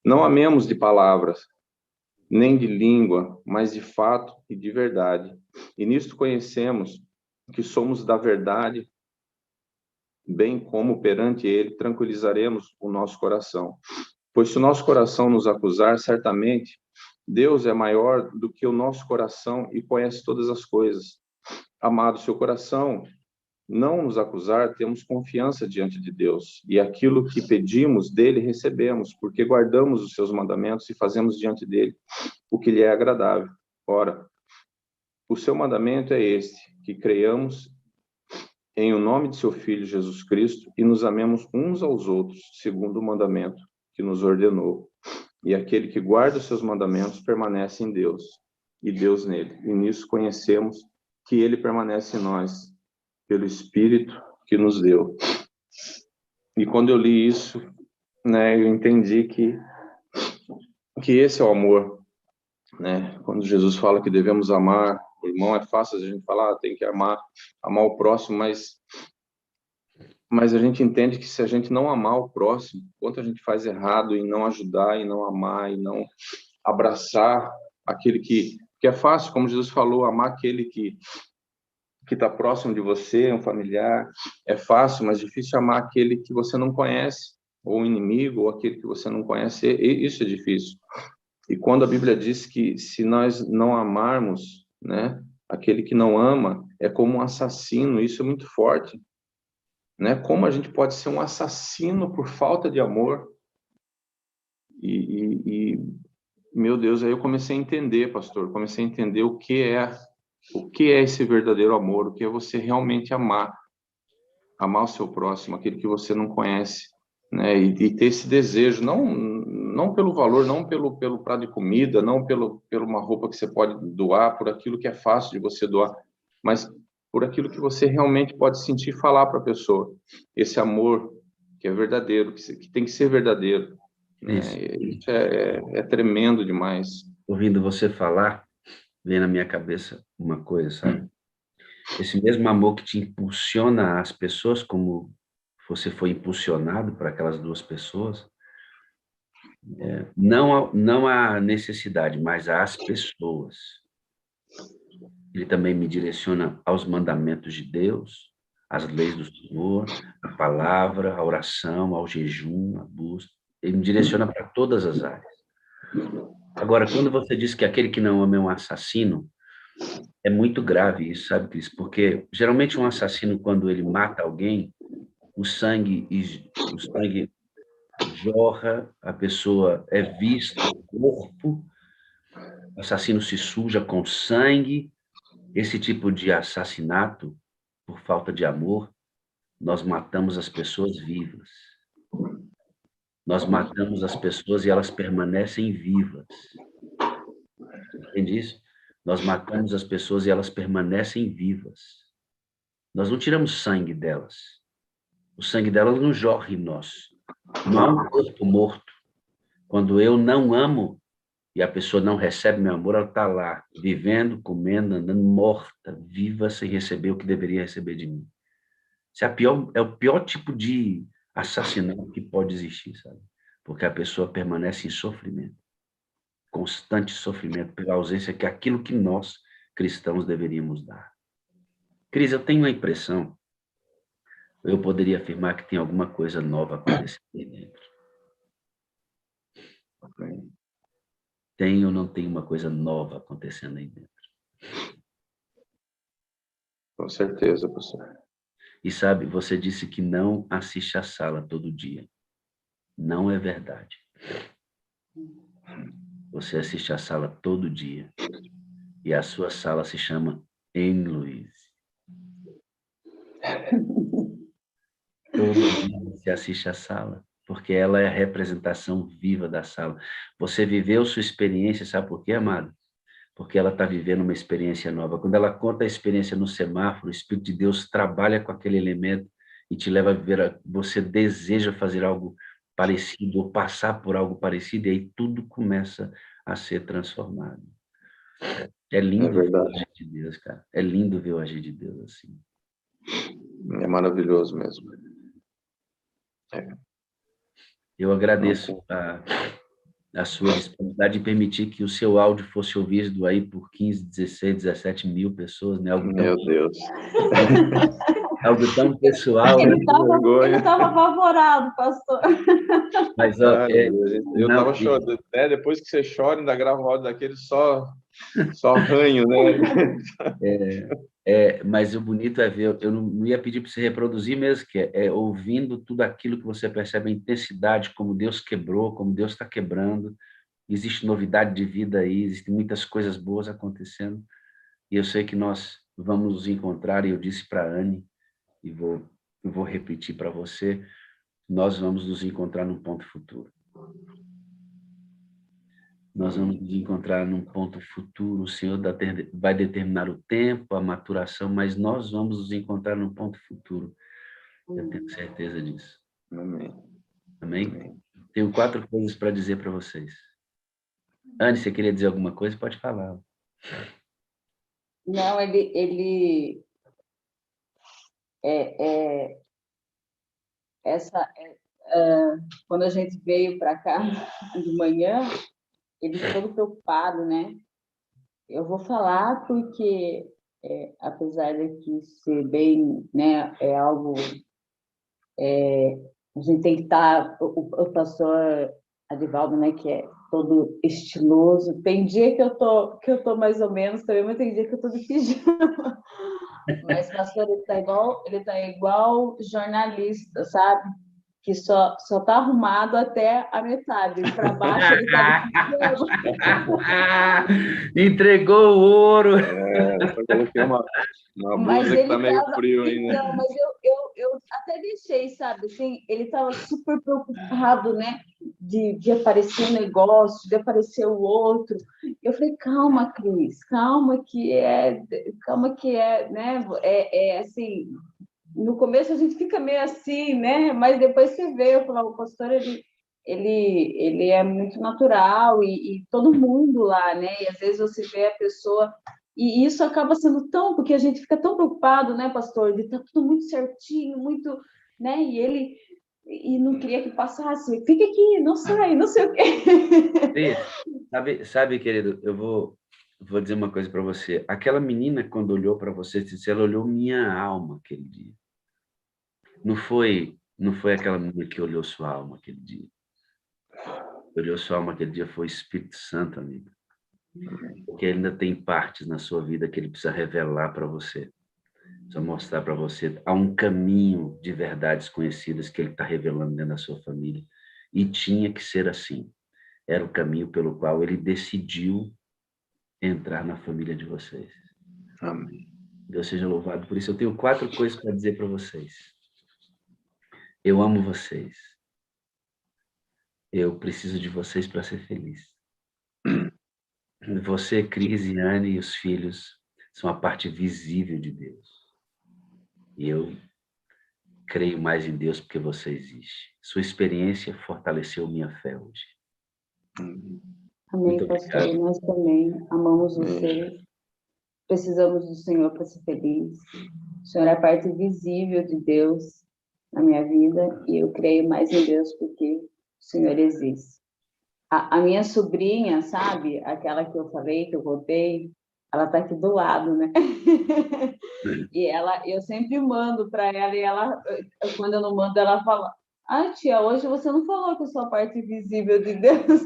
não amemos de palavras, nem de língua, mas de fato e de verdade. E nisto conhecemos que somos da verdade, bem como perante ele tranquilizaremos o nosso coração. Pois se o nosso coração nos acusar, certamente Deus é maior do que o nosso coração e conhece todas as coisas. Amado, seu coração não nos acusar, temos confiança diante de Deus, e aquilo que pedimos dele recebemos, porque guardamos os seus mandamentos e fazemos diante dele o que lhe é agradável. Ora, o seu mandamento é este, que creiamos em o nome de seu Filho Jesus Cristo e nos amemos uns aos outros, segundo o mandamento que nos ordenou. E aquele que guarda os seus mandamentos permanece em Deus, e Deus nele. E nisso conhecemos que ele permanece em nós, pelo Espírito que nos deu. E quando eu li isso, né, eu entendi que esse é o amor, né? Quando Jesus fala que devemos amar o irmão, é fácil a gente falar, tem que amar o próximo, mas a gente entende que se a gente não amar o próximo, quanto a gente faz errado em não ajudar, em não amar, em não abraçar aquele que é fácil, como Jesus falou, amar aquele que está próximo de você, um familiar, é fácil, mas difícil amar aquele que você não conhece, ou um inimigo, ou aquele que você não conhece, isso é difícil. E quando a Bíblia diz que se nós não amarmos, né, aquele que não ama é como um assassino, isso é muito forte, né? Como a gente pode ser um assassino por falta de amor? E meu Deus, aí eu comecei a entender, pastor, comecei a entender o que é esse verdadeiro amor, o que é você realmente amar o seu próximo, aquele que você não conhece, né? E ter esse desejo, não pelo valor, não pelo prato de comida, não pelo uma roupa que você pode doar, por aquilo que é fácil de você doar, mas por aquilo que você realmente pode sentir e falar para a pessoa. Esse amor que é verdadeiro, que tem que ser verdadeiro, né? isso. Isso é tremendo demais. Ouvindo você falar, vem na minha cabeça uma coisa, sabe? Esse mesmo amor que te impulsiona as pessoas, como você foi impulsionado por aquelas duas pessoas, não a necessidade, mas às pessoas. Ele também me direciona aos mandamentos de Deus, às leis do Senhor, a palavra, a oração, ao jejum, a busca. Ele me direciona para todas as áreas. Agora, quando você diz que aquele que não ama é um assassino, é muito grave isso, sabe, Cris? Porque geralmente um assassino, quando ele mata alguém, o sangue jorra, a pessoa é vista, o corpo, o assassino se suja com sangue. Esse tipo de assassinato, por falta de amor, nós matamos as pessoas vivas. Nós matamos as pessoas e elas permanecem vivas. Entende isso? Nós matamos as pessoas e elas permanecem vivas. Nós não tiramos sangue delas. O sangue delas não jorra em nós. Não há um corpo morto. Quando eu não amo e a pessoa não recebe meu amor, ela está lá, vivendo, comendo, andando, morta, viva, sem receber o que deveria receber de mim. Isso é o pior tipo de assassinato que pode existir, sabe? Porque a pessoa permanece em sofrimento, constante sofrimento, pela ausência que é aquilo que nós, cristãos, deveríamos dar. Cris, eu tenho a impressão, eu poderia afirmar que tem alguma coisa nova acontecendo aí dentro. Tem ou não tem uma coisa nova acontecendo aí dentro? Com certeza, pastor. E sabe, você disse que não assiste à sala todo dia. Não é verdade. Você assiste à sala todo dia. E a sua sala se chama Anne Louise. Todo dia você assiste à sala, porque ela é a representação viva da sala. Você viveu sua experiência, sabe por quê, amado? Porque ela está vivendo uma experiência nova. Quando ela conta a experiência no semáforo, o Espírito de Deus trabalha com aquele elemento e te leva a viver, você deseja fazer algo parecido ou passar por algo parecido, e aí tudo começa a ser transformado. É lindo ver o agir de Deus, cara. É lindo ver o agir de Deus assim. É maravilhoso mesmo. Eu agradeço a sua disponibilidade de permitir que o seu áudio fosse ouvido aí por 15, 16, 17 mil pessoas, né? Meu Deus. Algo tão pessoal, né? Ele estava apavorado, pastor. Mas, ó, eu estava chorando. Depois que você chora, ainda grava um áudio daquele só ranho, né? Mas o bonito é ver, eu não ia pedir para você reproduzir mesmo, que é ouvindo tudo aquilo que você percebe, a intensidade, como Deus quebrou, como Deus está quebrando. Existe novidade de vida aí, existem muitas coisas boas acontecendo. E eu sei que nós vamos nos encontrar, e eu disse para a Anne, e vou repetir para você, nós vamos nos encontrar num ponto futuro. Nós vamos nos encontrar num ponto futuro, o Senhor vai determinar o tempo, a maturação, mas nós vamos nos encontrar num ponto futuro. Eu tenho certeza disso. Amém. Amém? Tenho 4 coisas para dizer para vocês. Anne, você queria dizer alguma coisa? Pode falar. Não, quando a gente veio para cá de manhã, ele todo preocupado, né? Eu vou falar porque, apesar de que ser bem, né, é algo, a gente tem que estar, o pastor Adivaldo, né, que é todo estiloso, tem dia que eu tô mais ou menos também, mas tem dia que eu tô de pijama. Mas pastor, ele tá igual jornalista, sabe? Que só tá arrumado até a metade. Para baixo ele tá Entregou o ouro. Só coloquei uma blusa que tá meio frio ainda. Então, mas eu até deixei, sabe? Assim, ele estava super preocupado, né? De aparecer um negócio, de aparecer o outro. Eu falei, calma, Cris, calma que é, né? Assim, no começo a gente fica meio assim, né? Mas depois você vê, eu falo, o pastor, ele é muito natural e todo mundo lá, né? E às vezes você vê a pessoa e isso acaba sendo tão, porque a gente fica tão preocupado, né, pastor, de estar tudo muito certinho, muito, né? E ele não queria que passasse. Fica aqui, não sai, não sei o quê. Sabe, querido, eu vou dizer uma coisa para você. Aquela menina, quando olhou para você, disse, ela olhou minha alma aquele dia. Não foi aquela menina que olhou sua alma aquele dia. Olhou sua alma aquele dia foi o Espírito Santo, amigo. Porque ainda tem partes na sua vida que ele precisa revelar para você. Só mostrar para você, há um caminho de verdades conhecidas que ele está revelando dentro da sua família. E tinha que ser assim. Era o caminho pelo qual ele decidiu entrar na família de vocês. Amém. Deus seja louvado por isso. Eu tenho 4 coisas para dizer para vocês. Eu amo vocês. Eu preciso de vocês para ser feliz. Você, Cris e Anne e os filhos são a parte visível de Deus. E eu creio mais em Deus porque você existe. Sua experiência fortaleceu minha fé hoje. Amém, Muito pastor. obrigado. Nós também amamos vocês. Precisamos do Senhor para ser feliz. O Senhor é a parte visível de Deus na minha vida e eu creio mais em Deus porque o Senhor existe. A minha sobrinha, sabe? Aquela que eu falei, que eu contei, ela tá aqui do lado, né? E eu sempre mando para ela e ela, quando eu não mando, ela fala: "Ah, tia, hoje você não falou que eu sou a parte visível de Deus."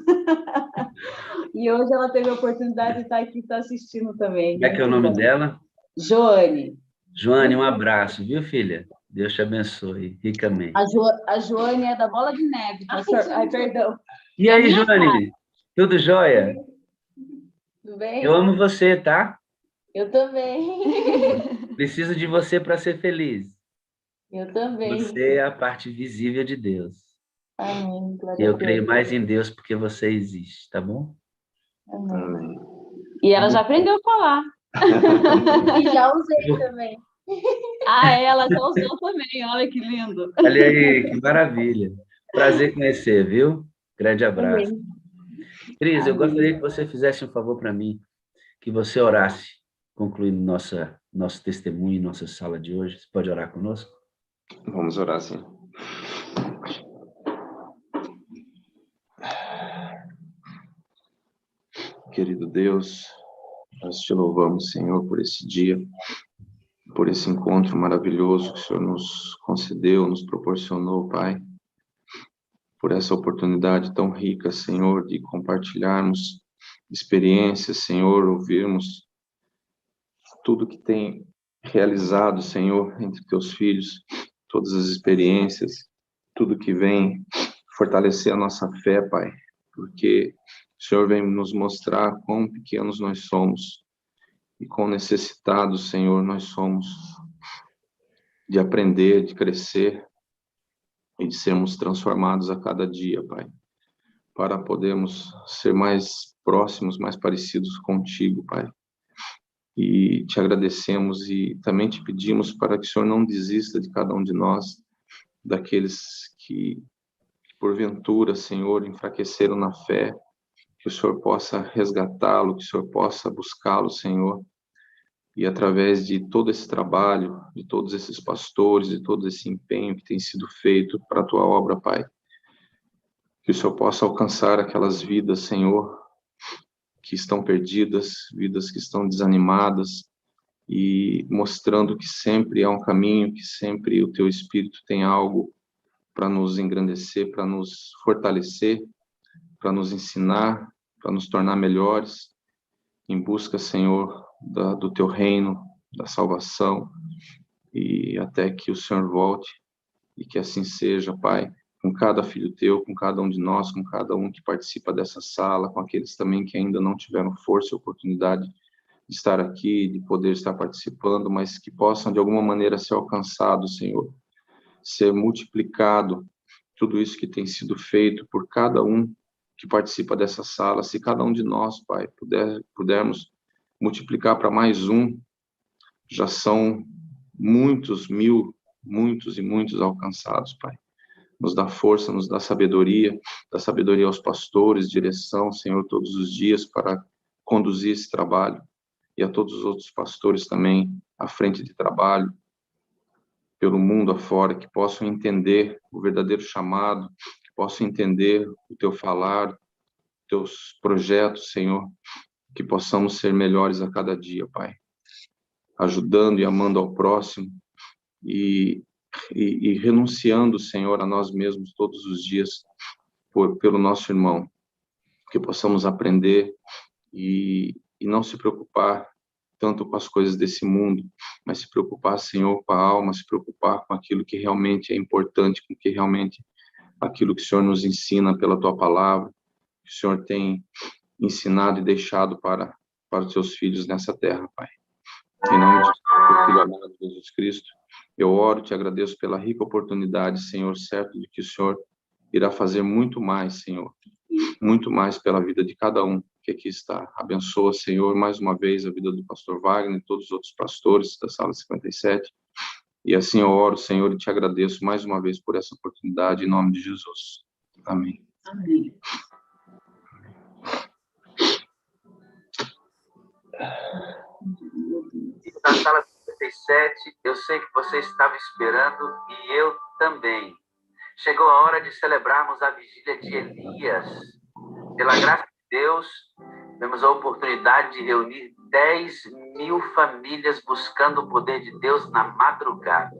E hoje ela teve a oportunidade de estar aqui, estar assistindo também. Como é que é o Muito nome bom. dela? Joane. Joane, um abraço, viu, filha? Deus te abençoe ricamente. A Joane é da Bola de Neve, pastor. Ai, perdão. E aí, Joane? Tudo jóia? Tudo bem? Eu amo você, tá? Eu também. Preciso de você para ser feliz. Eu também. Você é a parte visível de Deus. Amém. E Glória a eu Deus. creio mais em Deus porque você existe, tá bom? Amém. E ela já aprendeu a falar. E já usei também. Ah, ela já usou também. Olha que lindo. Olha aí, que maravilha. Prazer conhecer, viu? Grande abraço. Amém. Cris, eu Amém. gostaria que você fizesse um favor para mim, que você orasse, concluindo nosso testemunho, nossa sala de hoje. Você pode orar conosco? Vamos orar, sim. Querido Deus, nós te louvamos, Senhor, por esse dia, por esse encontro maravilhoso que o Senhor nos concedeu, nos proporcionou, Pai, por essa oportunidade tão rica, Senhor, de compartilharmos experiências, Senhor, ouvirmos tudo que tem realizado, Senhor, entre teus filhos, todas as experiências, tudo que vem fortalecer a nossa fé, Pai, porque o Senhor vem nos mostrar quão pequenos nós somos e quão necessitados, Senhor, nós somos de aprender, de crescer e de sermos transformados a cada dia, Pai, para podermos ser mais próximos, mais parecidos contigo, Pai. E te agradecemos e também te pedimos para que o Senhor não desista de cada um de nós, daqueles que porventura, Senhor, enfraqueceram na fé, que o Senhor possa resgatá-lo, que o Senhor possa buscá-lo, Senhor, e através de todo esse trabalho, de todos esses pastores, de todo esse empenho que tem sido feito para a tua obra, Pai, que o Senhor possa alcançar aquelas vidas, Senhor, que estão perdidas, vidas que estão desanimadas, e mostrando que sempre há um caminho, que sempre o teu Espírito tem algo para nos engrandecer, para nos fortalecer, para nos ensinar, para nos tornar melhores, em busca, Senhor, do teu reino, da salvação, e até que o Senhor volte, e que assim seja, Pai, com cada filho teu, com cada um de nós, com cada um que participa dessa sala, com aqueles também que ainda não tiveram força e oportunidade de estar aqui, de poder estar participando, mas que possam de alguma maneira ser alcançados, Senhor, ser multiplicado tudo isso que tem sido feito por cada um que participa dessa sala. Se cada um de nós, Pai, pudermos multiplicar para mais um, já são muitos mil, muitos e muitos alcançados, Pai. Nos dá força, nos dá sabedoria aos pastores, direção, Senhor, todos os dias para conduzir esse trabalho, e a todos os outros pastores também à frente de trabalho, pelo mundo afora, que possam entender o verdadeiro chamado, que possam entender o teu falar, teus projetos, Senhor, que possamos ser melhores a cada dia, Pai, ajudando e amando ao próximo e renunciando, Senhor, a nós mesmos todos os dias pelo nosso irmão, que possamos aprender e não se preocupar tanto com as coisas desse mundo, mas se preocupar, Senhor, com a alma, se preocupar com aquilo que realmente é importante, com que realmente aquilo que o Senhor nos ensina pela Tua palavra, que o Senhor tem ensinado e deixado para os Teus filhos nessa terra, Pai. Em nome de Teu Filho amado Jesus Cristo, eu oro e te agradeço pela rica oportunidade, Senhor, certo de que o Senhor irá fazer muito mais, Senhor, muito mais pela vida de cada um que aqui está. Abençoa, Senhor, mais uma vez a vida do pastor Wagner e todos os outros pastores da sala 57. E assim eu oro, Senhor, e te agradeço mais uma vez por essa oportunidade, em nome de Jesus. Amém. Amém. Na sala 57, eu sei que você estava esperando e eu também. Chegou a hora de celebrarmos a vigília de Elias. Pela graça de Deus, temos a oportunidade de reunir 10.000 famílias buscando o poder de Deus na madrugada.